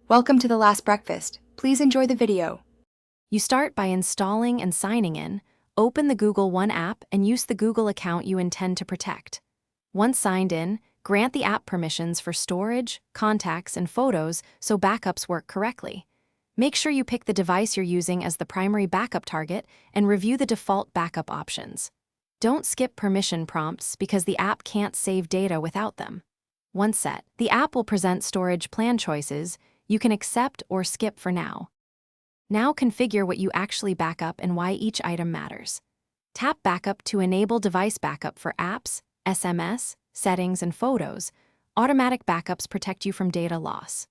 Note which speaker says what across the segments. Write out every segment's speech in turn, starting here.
Speaker 1: Welcome to The Last Breakfast. Please enjoy the video.
Speaker 2: You start by installing and signing in. Open the Google One app and use the Google account you intend to protect. Once signed in, grant the app permissions for storage, contacts, and photos so backups work correctly. Make sure you pick the device you're using as the primary backup target and review the default backup options. Don't skip permission prompts because the app can't save data without them. Once set, the app will present storage plan choices you can accept or skip for now. Now configure what you actually back up and why each item matters. Tap Backup to enable device backup for apps, SMS, settings, and photos. Automatic backups protect you from data loss.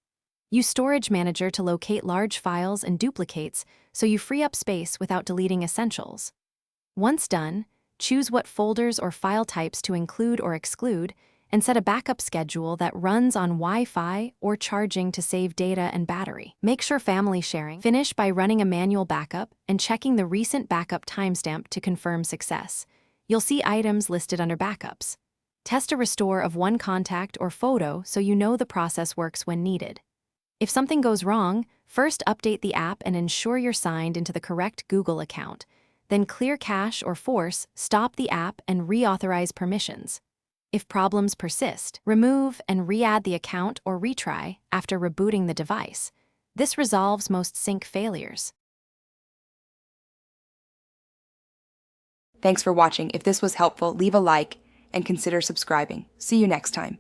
Speaker 2: Use Storage Manager to locate large files and duplicates so you free up space without deleting essentials. Once done, choose what folders or file types to include or exclude, and set a backup schedule that runs on Wi-Fi or charging to save data and battery. Make sure family sharing. Finish by running a manual backup and checking the recent backup timestamp to confirm success. You'll see items listed under backups. Test a restore of one contact or photo so you know the process works when needed. If something goes wrong, first update the app and ensure you're signed into the correct Google account. Then clear cache or force, stop the app, and reauthorize permissions. If problems persist, remove and re-add the account or retry after rebooting the device. This resolves most sync failures.
Speaker 1: Thanks for watching. If this was helpful, leave a like and consider subscribing. See you next time.